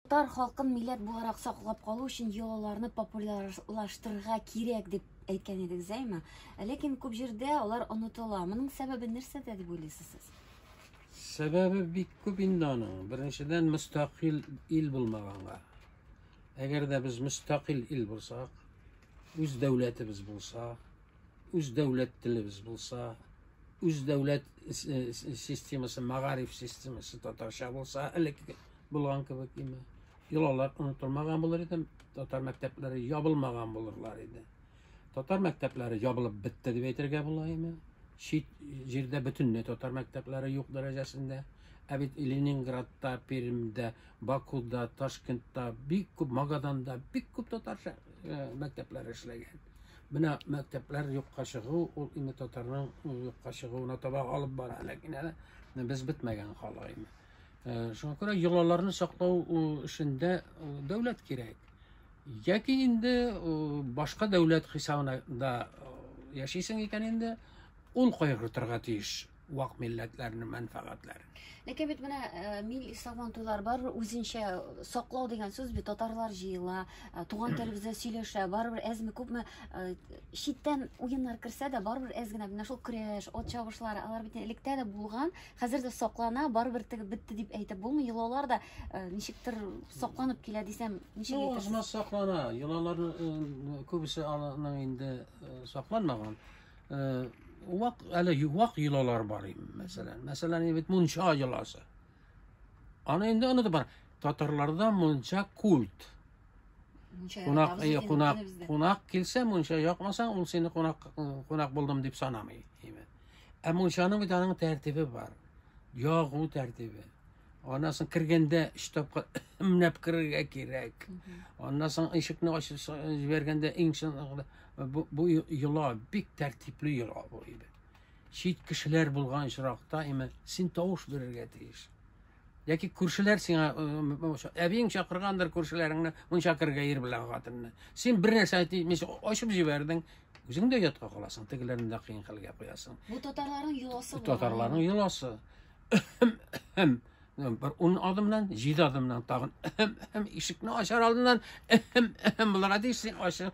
Татар халкын милләт буларак саклап калу өчен йолаларны популярлаштырырга кирәк дип әйткән идегез, әйме? Ләкин күп җирдә алар онытыла. Моның сәбәбе нәрсәдә дип уйлыйсыз сез? Сәбәбе бик күп инде аның. Беренчедән мөстәкыйль ил булмаганга. Әгәр дә без мөстәкыйль ил булсак, үз дәүләтебез булса, үз дәүләт телебез булса, үз дәүләт системасы, мәгариф системасы татарча булса, элекке булган кебек име. Йолалар онытылмаган булыр иде, татар мәктәпләре ябылмаган булырлар иде. Татар мәктәпләре ябылып бетте дип әйтергә була име. Чит җирдә бөтенләй татар мәктәпләре юк дәрәҗәсендә. Ә бит Ленинградта, Пермьдә, Бакуда, Ташкентта, бик күп, Магаданда бик күп татарча мәктәпләр эшләгән. Менә мәктәпләр юкка чыгу, ул инде татарның юкка чыгуына таба алып бара, ләкин без бетмәгән халык име. Шуңа күрә йолаларны саклау эшендә дәүләт кирәк. Яки инде башка дәүләт хисабында яшисең икән инде, ул кайгыртырга тиеш вак милләтләрнең мәнфәгатьләрен. Ләкин бит менә милли сабантуйлар бар, үзенчә саклау дигән сүз бит татарлар җыела, туган телебездә сөйләшә, барыбер әзме күпме читтән уеннар керсә дә, барыбер әз генә менә шул көрәш, ат чабышлары, алар бит электә дә булган, хәзер дә саклана, барыбер бетте дип әйтеп булмый. Йолалар да ничектер сакланып килә дисәм, ничек әйтерсез? Ул саклана, йолалар күбесе аның инде сакланмаган. Әле юк йолалар бар име, мәсәлән. Мәсәлән, бит мунча йоласы. Аны инде онытып бар. Татарларда мунча культ. Кунак килсә, мунча якмасаң, ул сине кунак булдым дип санамый. Ә мунчаның бит аның тәртибе бар. Ягу тәртибе. Аннан соң кергәндә штабка менеп кирергә кирәк. Аннан соң ишекне ачып җибәргәндә бу йола бик тәртипле йола бу иде. Чит кешеләр булган очракта син тавыш бирергә тиеш. Яки күршеләр сиңа әбиң чакыргандыр күршеләреңне, мунча кергә ир белән хатынны. Син бер нәрсә әйтмәс, ачып җибәрдең, үзең дә ятка каласың, тегеләрне дә кыен хәлгә куясың. Бу татарларның йоласы. Татарларның йоласы. Bir 10 adımdan, 7 adımdan tağın ишекне açar aldığından bunlara deyirsin açar.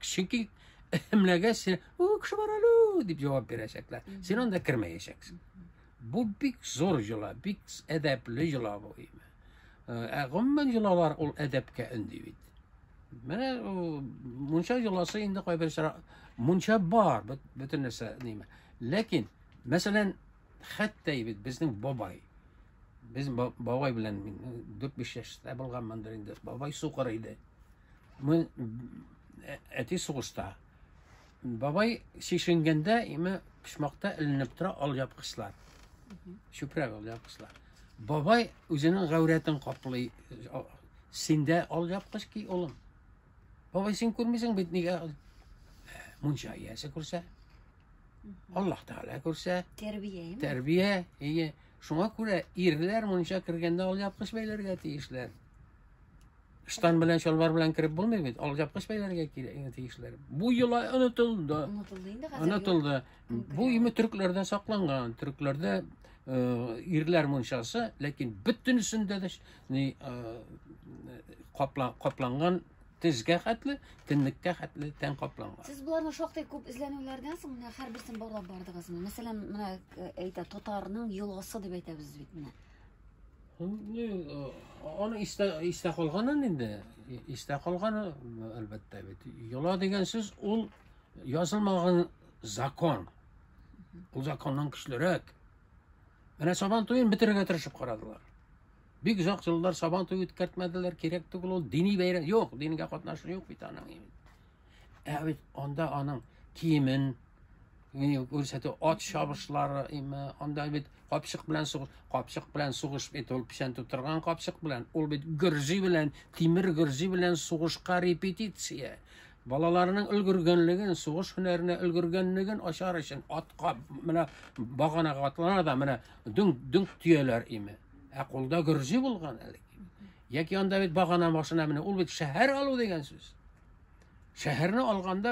Çünkü emlegə sen o kişi var alo deyip cevap verecekler. Sen onda kirmeyeceksin. Bu bik zor yola, bik edepli yola bu. Ağımmen yolalar ol edepke individ. Mene munşa yolası indi koy bir sıra munşa var bütün nese neyme. Lakin mesela hatta bizim babay bizim babay bilen 4-5 yaşta bulgan mandarinde babay soğarıydı. Eti soğuşta. Babay şişingende ime pişmakta elinip tura al yapkıslar. Şüpre al yapkıslar. Babay özünün gavretin kaplı sinde al yapkış ki oğlum. Babay sen kurmuşsun bitniga munşa yese kursa. Allah Teala kursa. Terbiye. Terbiye iyi. Şuna göre irler munşa kirgende al yapkış beylerge tiyişler. Iştan bilen şalvar bilen kirip bulmuyor. Al yapkış beylerge tiyişler. Bu yola unutuldu. Unutuldu. Bu imi Türklerde saklangan. Türklerde irler munşası. Lakin bütünüsünde de kaplangan tezgah hatlı, tinlikka hatlı, ten kaplangan. Siz bularni şoqtay ko'p izlenuvlardan so'ng har birisini bog'lab bordingizmi? Masalan, mana ayta tatarning yolasi deb aytamiz bit mana. Onu iste qolganan endi. Iste qolgani albatta bit. Yola degan so'z ul yozilmagan zakon. Bu zakondan kuchliroq. Mana Sabantoyni bitirga tirishib qaradilar. Big uzoq yıllar Sabantoy o'tkazmadilar, kerak tugul ol diniy bayram yo'q, dinga qatnashish yo'q bit aning. Evet, onda aning kiyimin ko'rsatib ot shabishlari onda bit qopshiq bilan sug'ish bit ol pishan turgan qopshiq bilan ol bit gurji bilan temir gurji bilan sug'ishqa repetitsiya. Balalarının ulgurganligin, sug'ish hunarini ulgurganligin oshar uchun otqa mana bag'anaga otlanadi da mana dung tuyalar imi. Qo'lda gurji bo'lgan alik. Yoki onda bit bag'ana boshina mana ul bit shahar olu degan so'z. Shaharni olganda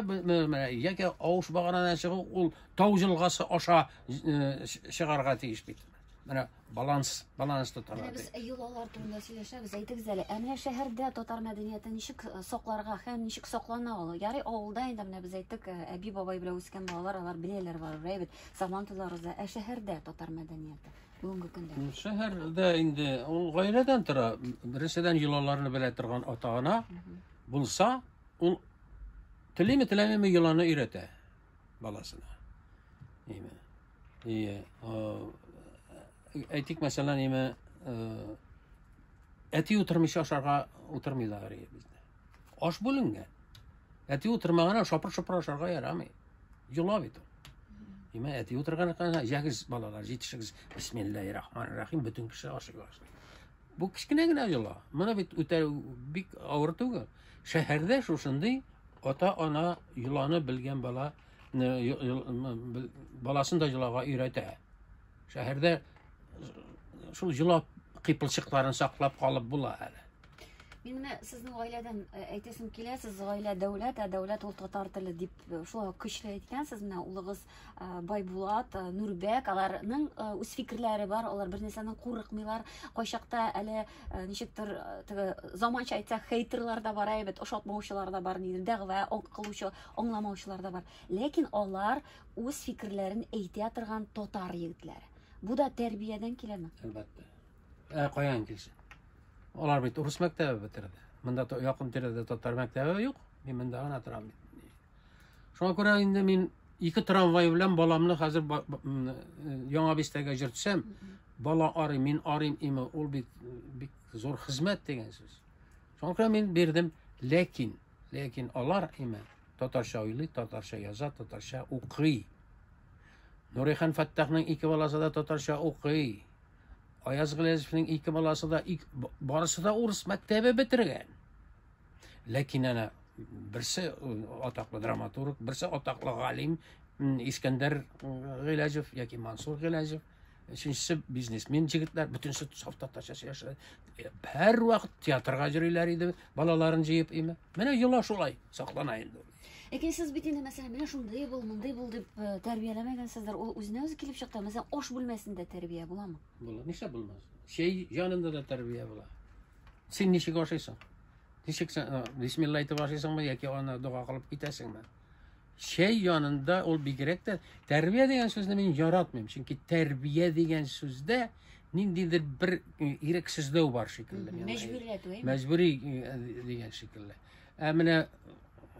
yoki ovush bag'anadan chiqib ul tov jilg'asi osha shigarga tegish bit. Менә баланс Менә тотарга. без йолалар турында сөйләшәбез. Әйтегез әле, менә шәһәрдә татар мәдәнияте ничек сакларга һәм ничек саклана ул? Ярый, авылда инде менә без әйттек, әби бабай белән үскән балалар, алар беләләр бар, әйбәт, сабантуйларыбызда. Ә шәһәрдә татар мәдәнияте бүгенге көндә. Шәһәрдә инде ул гаиләдән тора. Беренчедән йолаларны белә торган ата-ана булса, ул телеме теләмеме йоланы өйрәтә баласына. Ие. Әйтик, мәсәлән, әти утырмыйча ашарга утырмыйлар бездә. Аш бүленгән. Әти утырмаган шапыр-шапыр ашарга ярамый. Йола бит. Әти утырган ягыз балалар, җитешегез. Бисмиллаһир-рахманир-рахим, бөтен кеше ашый башлый. Бу кичкенә генә йола. Моны бит үтә бик авыр түгел. Шәһәрдә шушындый ата-ана йоланы белгән бала баласын да йолага өйрәтә. Шәһәрдә шул йола кыйпылчыкларын саклап калып була әле. Мин менә сезнең гаиләдән әйтәсем килә, сез гаилә дәүләт, дәүләт ул татар теле дип шулай көчле әйткәнсез. Менә улыгыз Байбулат, Нурбәк, аларның үз фикерләре бар, алар бернәрсәдән курыкмыйлар. Кайчакта әле ничектер заманча әйтсәк, хейтерлар да бар, әйбәт, ошатмаучылар да бар, нидер, дәгъва кылучы, аңламаучылар да бар. Ләкин алар үз фикерләрен әйтә торган татар егетләре. Бу да тәрбиядән киләме? Әлбәттә. Каян килсен? Алар бит урыс мәктәбе бетерде. Монда якын тирәдә татар мәктәбе юк. Мин монда гына торам. Шуңа күрә инде мин 2 трамвай белән баламны хәзер Яңа Бистәгә җөртсәм, бала арый, мин арыйм име, ул бит бик зур хезмәт дигән сүз. Шуңа күрә мин бирдем, ләкин алар име татарча уйлый, татарча яза, татарча укый. Нурихан Фаттахның 2 баласы да татарча укый. Аяз Гылязовның 2 баласы да барысы да урыс мәктәбе бетергән. Ләкин ана берсе атаклы драматург, берсе атаклы галим Искәндәр Гылязов яки Мансур Гылязов, өченчесе бизнесмен җегетләр, бөтенсе саф татарча сөйләшә. Һәр вакыт театрга йөриләр иде, балаларын җыеп име. Менә йола шулай саклана инде. Ләкин сез бит инде мәсәлән, менә шундый бул, мондый бул дип тәрбияләмәгәнсездер. Ул үзенә үзе килеп чыкты. Мәсәлән, аш бүлмәсендә тәрбия буламы? Була, нишләп булмас? Шәй янында да тәрбия була. Син ничек ашыйсың? Ничек бисмилла әйтеп ашыйсыңмы яки аны дуга кылып китәсеңме? Шәй янында ул бигрәк тә тәрбия дигән сүзне мин яратмыйм. Чөнки тәрбия дигән сүздә ниндидер бер ирексездәү бар шикелле. Мәҗбүри дигән шикелле. Менә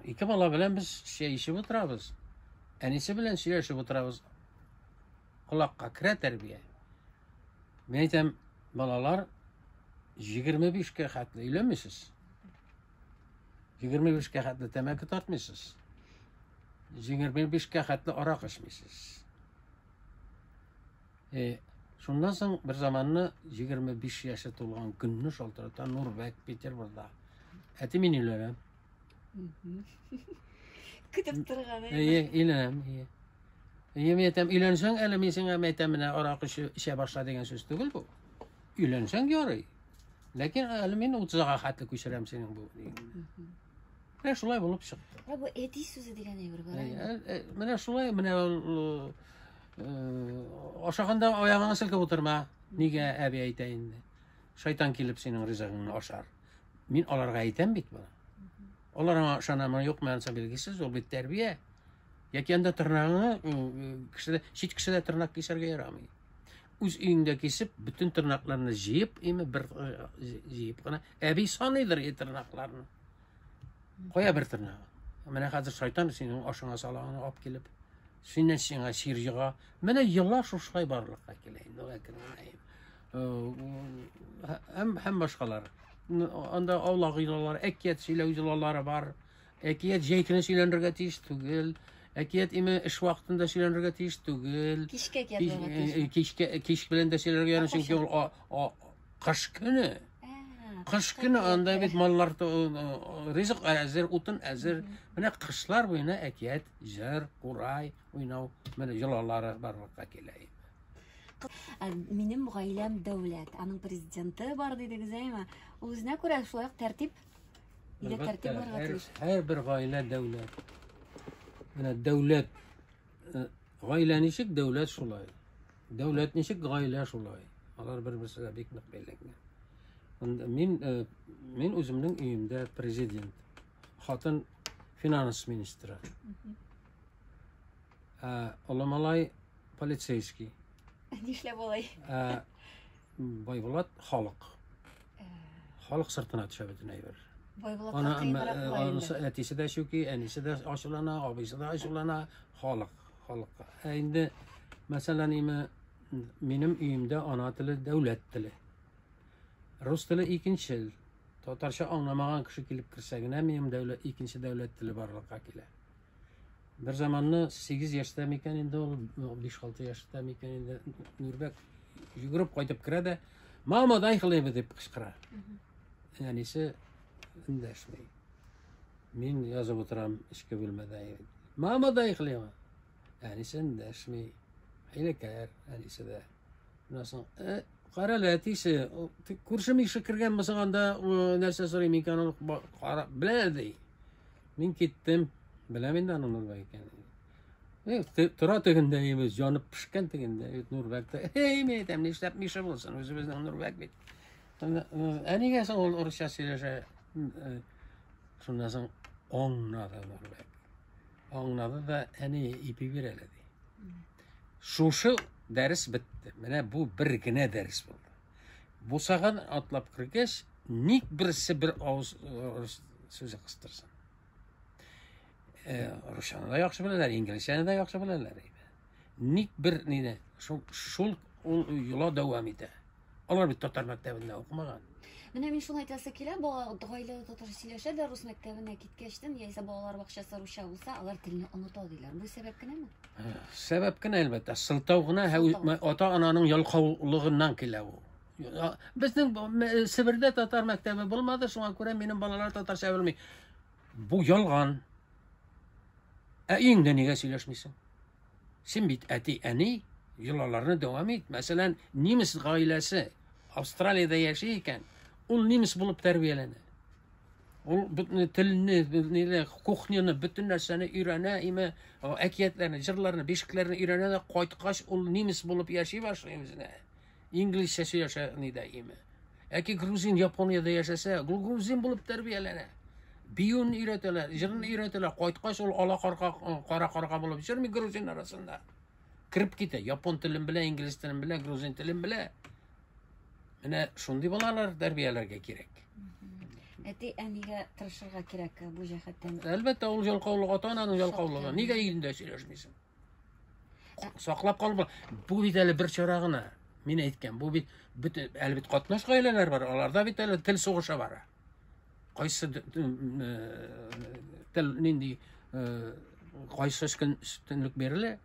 2 бала белән без шәй эчеп утырабыз. Әнисе белән сөйләшеп утырабыз. Колакка керә тәрбия. Мен әйтәм, балалар 25-кә хәтле өйләнмисез. 25-кә хәтле тәмәке тартмыйсыз. 25-кә хәтле арак эчмисез. Шундан соң бер заманны 25 яшы тулган көнне шалтырата Нурбәк Петербургда. Әти мин өйләнәм. Көтеп торган. Өйләнәм. Әйтәм, өйләнсәң әле мин сиңа әйтәм, менә арак эчә башла дигән сүз түгел бу. Өйләнсәң ярый. Ләкин әле мин 30-га хәтле күчерәм синең бу. Менә шулай булып чыкты. Бу әти сүзе дигән әйбер бар. Менә шулай, менә ашаганда аягыңа селкеп утырма. Нигә әби әйтә инде? Шайтан килеп синең ризыгыңны ашар. Мин аларга әйтәм бит буны. Аларга ышанамы юкмы анса билгесез, ул бит тәрбия. Яки анда тырнагыңа чит кешедә тырнак кисәргә ярамый. Үз өеңдә кисеп, бүтән тырнакларны җыеп, бер җыеп кына әби саныйдыр тырнакларны. Кая бер тырнак? Менә хәзер шайтан синең ашыңа салаңны алып килеп, синнән сиңа сирҗыга, менә йыллар шушылай барлыкка килә инде. Һәм башкалар. Анда аулагы йолалар, әкият сөйләү йолалары бар. Әкият җәйкене сөйләнергә тиеш түгел. Әкият эш вакытында сөйләнергә тиеш түгел. Кич белән дә сөйләргә ярамый, чөнки ул кыш көне. Кыш көне анда бит маллар ризык әзер, утын әзер. Менә кышлар буена әкият, җыр, курай, уйнау, менә йолалары барлыкка килә. Минем гаиләм дәүләт, аның президенты бар дидегез әйме? Ул үзенә күрә шулай тәртип. Тәртип барга тиеш. Һәр бер гаилә дәүләт. Менә дәүләт гаилә ничек, дәүләт шулай. Devlet nişik gaile şulay. Alar bir-birsine bek nik beylengen. Men özümnün üyümde prezident, hatın finans ministri. Olamalay politseyski. Нишләп болай? Baybulat halk. Halk sırtına düşebilir neyber. Байбулатка Ana кыйынрак була anısı инде. etisi de şu ki, enisi de aşılana, abisi de aşılana, halk. Şimdi mesela benim üyümde ana dili devlet dili. Rus dili ikinci dil. Tatarca anlamagan kişi kilip kirsegine benim ikinci devlet dili barlığa kile. Bir zamanlı 8 yaşta miken indi ol 5-6 yaşta miken indi Nurbek yugurub qaytib kiradi. Mama day qilib deb qichqirar. Yani ise indashmay. Men yozib o'tiram ishga bo'lmada. Mama day qilaman. Yani ise indashmay. Hilakar yani ise de. Nasıl qaralati kursum ishga kirgan bo'lsaganda narsa so'ray mekan biladi. Men ketdim. Bilamen de Nurbek ekan. Tura teginde yemiz, yanıp pişken teginde Nurbek de. Hey meydem ne işlepmişe bulsun, özümüzden Nurbek bit. Eniga sen ol oruşa söyleşe, şundan sonra anladı Nurbek. Anladı da eni ipi vereledi. Şu ders bitti. Mene bu bir gine ders buldu. Bu sağan atlap kırgeç, nik birisi bir ağız sözü kıstırsın. Rusçanı da yaxşı bilirler, İngilizceni de yaxşı bilirler. Nik bir neydi? Şul yola devam eder. Onlar bir Tatar mektebinde okumagan. Менә мин шуны әйтәсе килә, гаиләдә татарча сөйләшә дә, рус мәктәбенә киткәчтен, яисә балалар бакчасы русча булса, алар телне оныта диләр. Бу сәбәп кенәме? Sebep kine elbette. Sıltav gına ata-ananın yalqavlığından kile o. Bizning Sibirde Tatar mektebi bulmadı, şuna göre benim balalar Tatarcha bilmey. Bu yalgan. İyinde niye söyleşmişsin? Sen bit eni yıllarını devam et. Mesela Nimes ailesi Avustralya'da yaşayırken ol Nimes bulup terbiyelene. Ol tilini, kuhnyanı, bütün nesini öğrene, ekiyetlerini, jırlarını, beşiklerini öğrene de qaytqaş ol Nimes bulup yaşayı başlayımız ne? İngilizce söyleşe ne deyim? Eki Gruzin Japonya'da yaşasa, Gruzin bulup terbiyelene. Biyun üretirler, jırını üretirler, qaytqaş ol ala qara bulup jırmı Gruzin arasında. Kirip gite, Japon tilin bile, İngiliz tilin bile, Gruzin tilin bile. Mene şundi balalar terbiyelerge gerek. Әти әнигә тырышырга кирәк бу җәһәттән. Elbette ol yalqavlığı, ata-ananın yalqavlığı. Niye iyinde söyleşmişsin? Saklap kalıp, bu bit eli bir çorağına, mine etken, bu bit, elbet katnaş gayleler var, onlarda bit eli til soğuşa var. Qaysı til, nindi, qaysı üstünlük berile,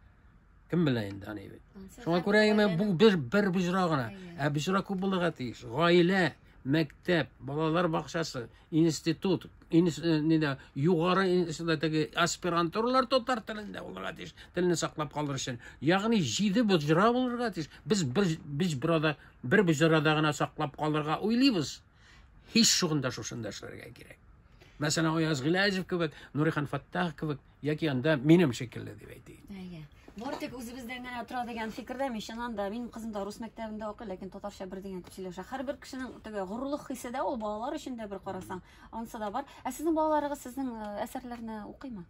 kim bile indi hani bit. Şuna göre bu bir bücrağına, bücrağ kubuluğa teyiş, gaile, mektep, balalar bakşası, institut, yukarı instituttaki aspiranturlar Tatar tilinde olurlar teyiş, tilini saklap kaldırışın. Yani 7 bücrağ olurlar teyiş. Biz burada bir bücrağına saklap kaldırga oylayız. Hiç şuğunda şuşunda işlerge gerek. Mesela o Yazgılayev kıvık, Nurihan Fattah kıvık, yaki anda benim şekilde deydi. Бар тик үзебездән генә тора дигән фикердә мин чыннан да минем кызым да рус мәктәбендә укый, ләкин татарча бер дигән дип сөйләшә. Һәрбер кешенең теге горурлык хисе дә ул балалар өчен дә бер карасаң, анысы да бар. Ә сезнең балаларыгыз сезнең әсәрләрне укыймы?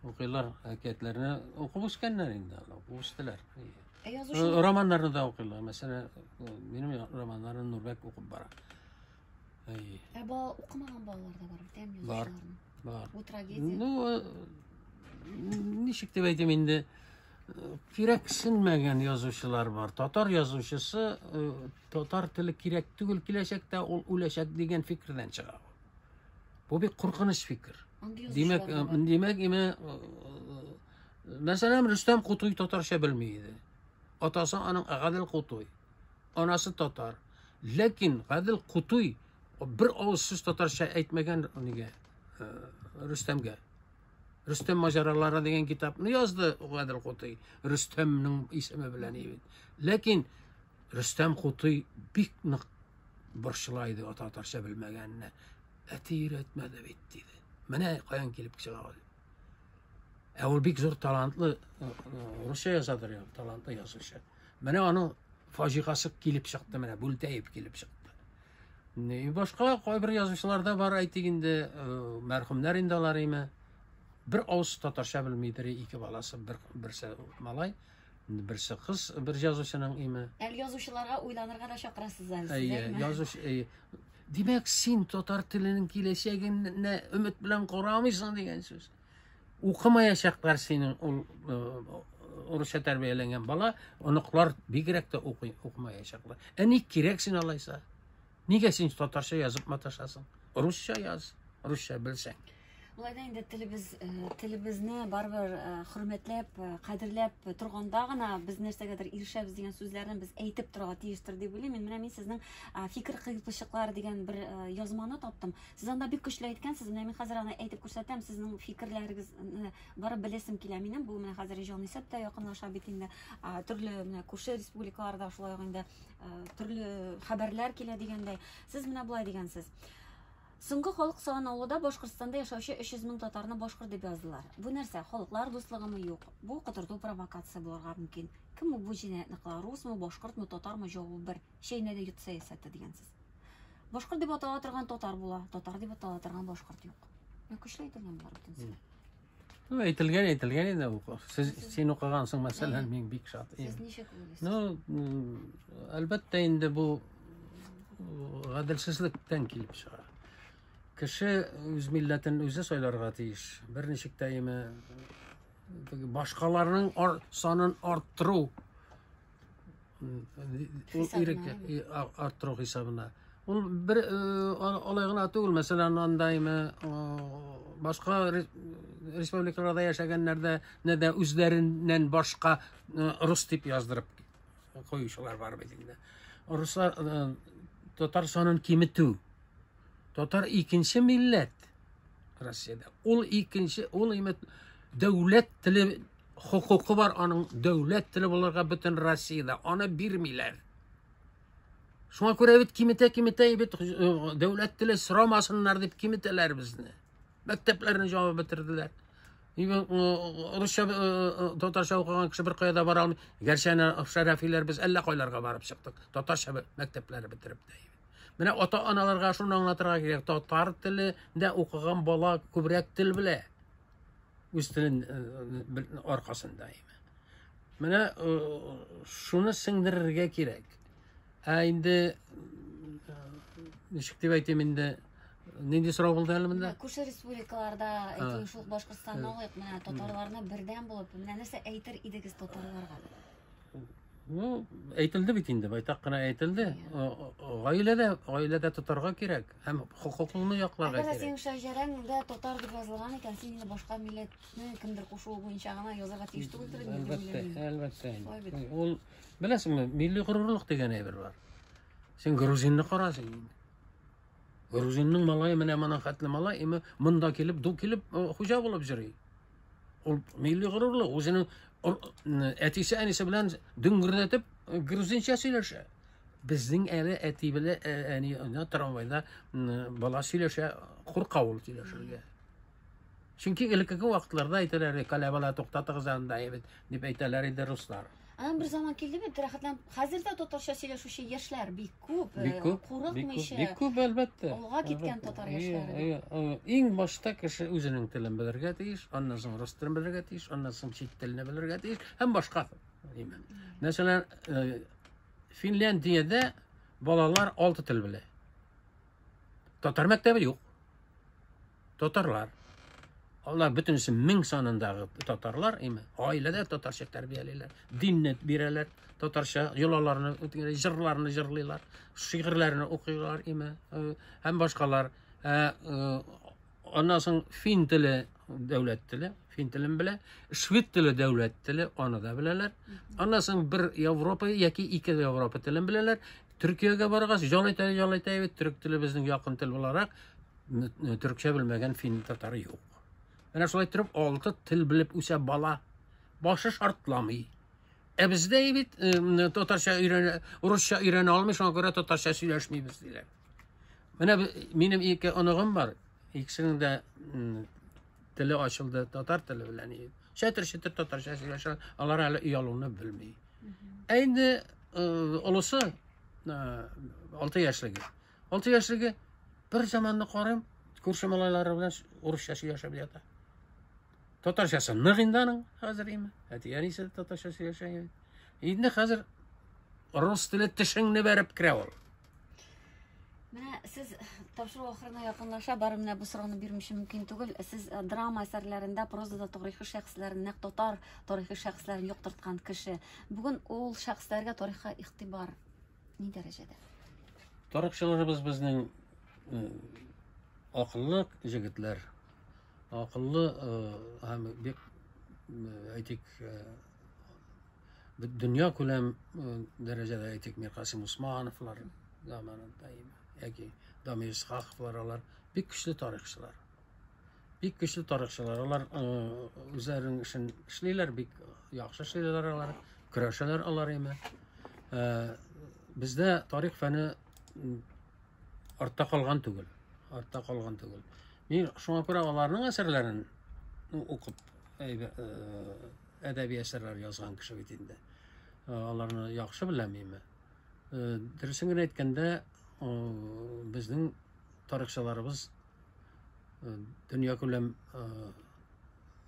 Okuylar, hakiyetlerini okumuş kendiler indi. Okumuştular. Язучы Romanlarını da okuylar. Mesela benim romanlarını Nurbek okup bara. Укымаган балалар да бар, тәм язучыларны. Var. Бу трагедия. Nişik de beydim indi. Kireksinmegen yazıcılar var. Tatar yazıcısı Tatar tili kirek tügül kileşekte ol uleşek degen fikirden çıkar. Bu bir korkunç fikir. Demek mesela Rüstem Kutuy Tatarca bilmeydi. Atası anın Gadil Kutuy. Anası Tatar. Lakin Gadil Kutuy bir ağız söz Tatarca etmegen Rüstem'ge. Rüstem Maceraları degen kitapını yazdı Gadil Kutuy. Rüstem'nin ismi bilen evet. Lakin Rüstem Kutuy bir barşılaydı Tatarca bilmegenine. Eti üretmedi bittiydi. Mene kayan gelip çıkardı. Ol bik zor talantlı Rusça yazadır ya, talantlı yazışı. Bana onun faciası kilip çıktı, bana bülteyip kilip çıktı. Başka bir yazışlarda var aytiginde merhumlar indalar ime. Bir ağız Tatarça bilmeydir, iki balası, birisi malay, birisi kız, bir yazışının ime. El yazışçılara uylanırga da şakırasızlar. Yazış, demek sen Tatar tilinin geleceğine ümit bilen koramıysan diyen söz. Okumayacaklar senin Rusça terbiyelenen bala, onuklar bigirek de okumayacaklar. İlk gereksin alaysa. Niye sen Tatarça yazıp mataşasın? Rusça yaz, Rusça bilsen. Bulayda indi tilimizni baribir hurmatlab, qadrlab turganda gana biz narsaga erishamiz degan so'zlarni biz aytib turga tegishdir deb o'ylayman. Men sizning fikr qiyshiqlari degan bir yozmani topdim. Siz anda bek kuchli aytgansiz. Men hozir ana aytib ko'rsatam, sizning fikrlaringizni baribir bilasim kela mening. Bu men hozir jonisatda yaqinlasha bitingda turli qo'shni respublikalarda shulay endi turli xabarlar keladiganday. Siz mana bulay degansiz. So'nggi xalq sanoqida Boshqirdistonda yashovchi 300 ming tatarni boshqir deb yozdilar. Bu narsa xalqlar do'stligimi yo'q? Bu qidirtuv provokatsiya bo'lgan mumkin. Kim bu jinoyatni qilar? Rusmi, boshqirdmi, tatarmi? Javob bir. Sheynada yutsa esatdi degansiz. Boshqir deb atalayotgan tatar bo'la, tatar deb atalayotgan boshqirt yo'q. Men kuchlaydigan bular butunsiz. Aytilgan endi u. Sen o'qigansiz masalan, men bek shart. Siz nechta ko'rasiz? No, albatta endi bu adalsizlikdan kelib chiqadi. Kishi o'z millatini o'zi so'ylarga tegish. Bir nechikdaymi boshqalarning sonini orttiruv arttiruv hisobida. U bir olaygina tugul, masalan, andaymi boshqa respublikalarda yashaganlarda nada o'zlaridan boshqa rus deb yozdirib qo'yishlar bor bedingda. Ruslar Tatar sonini kemituv. Tatar ikinci millet Rusya'da. Ol devlet tili hukuku var, onun devlet tili bularga bütün Rusya'da. Ona birmiler. Şuna göre bit kimite bit devlet tili sıramasınlar deyip kimiteler bizni. Mekteplerini cevap bitirdiler. Rusça Tatarça okuyan kişi bir kıyada var almıyor. Gerçekten şerefiler biz 50 koylarga varıp çıktık. Tatarça mektepleri bitirip deyip. Mene ota-analarga şunu anlatırga gerek. Tatar tilinde okugan bala köbrek til bile. Üz tilin arkasındayım. Mene şunu singdirirge gerek. Endi nişik deb aytayım endi nende so'rab bo'ldi elimda? Qo'shni respublikalarda aytgan Boshqirdistonda olaylik, mana tatarlarni birdan bo'lib, mana narsa aytir edingiz tatarlarga. No, aytildi bitingda, baytaqqina aytildi. Oilada tutarga kerak, ham huquqni yoqlarga kerak. Agar sen shajarangda tatar deb yozilgan ekan, sen endi boshqa millatni kimdir qo'shuv bo'yicha g'ana yozarga tegishli o'ltirib. Albatta. Ol bilasizmi, milliy g'ururlik degan bir bor. Sen Gruzinni qarasing. Gruzinning malay mana xatli malay, munda kelib, du kelib xo'ja bo'lib yuradi. Ol milliy g'ururlik, o'zining etisi anisi bilan dingirlatib gruzincha söyleşe. Bizning eli eti bile tramvayda bala söyleşe, qurqavul söyleşirge. Çünkü ilkiki vaqtlarda aytalar, kalabala to'xtatg'izanda deb aytalar edi ruslar. Ana bir zaman keldi bir daraxtlar hozirda tatarcha söyleshuvchi yoshlar bek ko'p. Qo'rqmishi. Bek ko'p albatta. Olg'a ketgan tatar yoshlari. Eng boshda kishi o'zining tilini bilirga tegish, ondan so'ng rus tilini bilirga tegish, ondan so'ng chet tilini bilirga tegish, ham boshqa deyman. Masalan, Finlandiyada bolalar 6 til biladi. Tatar maktabi yo'q. Tatarlar onlar bütünüsü 1000 sonundagi tatarlar, oilada tatarcha tarbiyalaylar, dinni beradilar, tatarcha yo'llarni, jirlarni jirlaylar, she'rlarni o'qiylar, ham boshqalar. Ondan so'ng fin tili davlat tili, fin tilini biladi, shved tili davlat tili, onu da bilalar. Ondan so'ng bir Yevropa yoki ikki Yevropa tilini bilalar. Turkiyaga borgach, jolaytay, turk tili bizning yaqin til bo'laroq, turkcha bilmagan fin tatari yo'q. Ana şulay turib 6 til bilib o'sha bala boshi shartlamay. Bizda tatarcha Ruscha öğrene olmuş, ona göre tatarcha söyleshmaymiz deylar. Mana mening ikki onog'im bor. İkisinin de tili ochildi, tatar tili bilan Çetir tatarça söylüyorlar. Onlar hala iyalığını bilmiyor. Aynı olası 6 yaşlığı. 6 yaşlığı bir zamanda qarayım, ko'rshim olayları bilan urushcha yashab yata. Tatarchasi nig'indaning hozir imi. Yani ise tatarchasi yashaydi. Endi hozir rus tili tishingni berib kira ol. Менә siz тапшыру ахырына якынлаша барып менә бу сорауны бирмешем мөмкин түгел. Siz драма әсәрләрендә, прозада тарихи шәхесләрне, нәкъ татар тарихи шәхесләрен яктырткан кеше. Бүген ул шәхесләргә тарихка игътибар ни дәрәҗәдә? Tarixchilarimiz bizning akıllı jigitlar, akıllı hem bir aytik dünya kulem derecede aytik Mirqasim Osmanovlar zamanında yaki Damir İshakovlar bir güçlü tarihçiler. Bir güçlü tarihçiler. Onlar üzerine işleyler, bir yaxşı işleyler onlar, kurashlar onlar ime. Bizde tarih fəni artta qalğan түгел. Artta qalğan түгел. Мен шуңа күрә аларның әсәрләрен укып, әдәби әсәрләр язган кеше бит инде. Аларны яхшы беләм. Дөресен әйткәндә, безнең тарихчыларыбыз дөнья күләм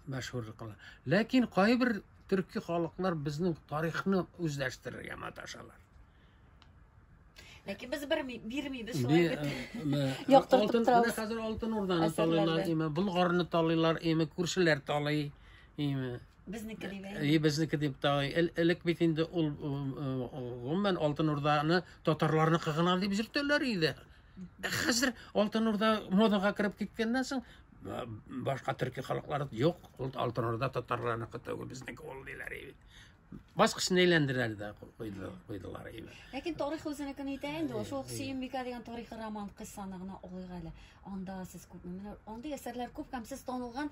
мәшһүр кыла. Ләкин кайбер төрки халыклар безнең тарихны үзләштерергә маташалар. Ләкин без бирмибез шулай бит. Яктыртып торабыз. Хәзер алтын урданы талыйлар, Булгарны талыйлар, күршеләр талый. Безнеке дип. Безнеке дип талый. Элек бит инде ул гомумән алтын урданы татарларны кыгына дип җиртәләр иде. Хәзер алтын урда модага кирип киткәннән соң башка төрки халыклар юк, ул алтын урда татарларны кытыгы безнеке ул диләр иде. Баскычны әйләндерәләр дә куйдылар иде. Ләкин тарих үзенекен әйтә инде, шул Сөембикә дигән тарихи роман кыссаны гына алыйк әле. Анда сез күпме, менә андый әсәрләр күп һәм сез танылган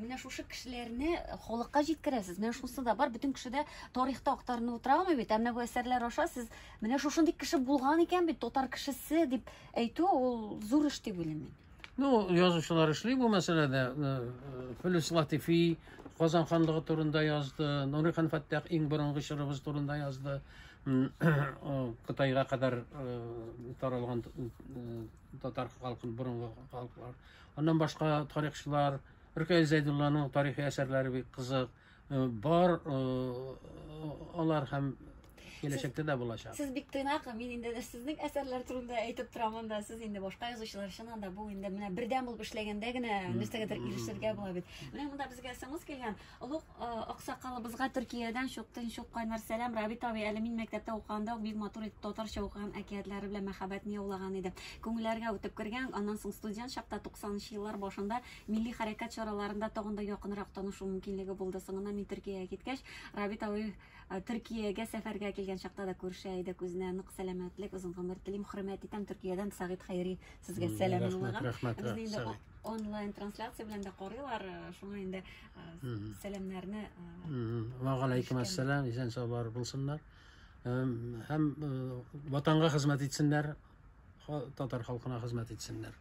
менә шушы кешеләрне халыкка җиткерәсез. Менә шунысы да бар, бөтен кеше дә тарихта актарынып утыра алмый бит. Менә бу әсәрләр аша сез менә шушындый кеше булган икән бит, татар кешесе дип әйтү ул зур эш дип уйлыйм мин. Ну, язучылар эшли бу мәсьәләдә. Фөлүс Латифи Казан ханлыгы турында язды, Нурихан Фаттах иң борынгы чорыбыз турында язды. Кытайга кадәр таралган татар халкын борынгы халыклар. Аннан башка тарихчылар, Рөкәй Зәйдулланың тарихи әсәрләре бик кызык. Бар алар һәм киләчәктә дә булачак. Сез бик тыйнак, мин инде сезнең әсәрләр турында әйтеп торам анда, сез инде башка язучылар өчен анда бу инде менә бердәм булып эшләгәндә генә нәрсәгәдер ирешергә була бит. Менә монда безгә сыңыз килгән олуг аксакалыбызга Төркиядән шуктан шук кайнар сәлам. Рабит абый әле мин мәктәптә укганда бик матур татарча укыган әкиятләре белән мәхәббәтне яулаган иде. Күңелләргә үтеп кергән, аннан соң студент чакта 90-нчы еллар башында милли хәрәкәт чараларында тагын да якынрак танышу мөмкинлеге булды. Соңыннан мин Төркиягә киткәч, Рабит абый Төркиягә сәфәргә килгән чакта да күршә иде, күзенә нык сәламәтлек, узын гомер телим, хөрмәт итәм. Төркиядән Сагит Хәйри сезгә сәлам юллаган. Без инде онлайн трансляция белән дә карыйлар, шуңа инде сәламнәрне. Ва галейкум ассалам, исән саулар булсыннар. Һәм ватанга хезмәт итсеннәр, татар халкына хезмәт итсеннәр.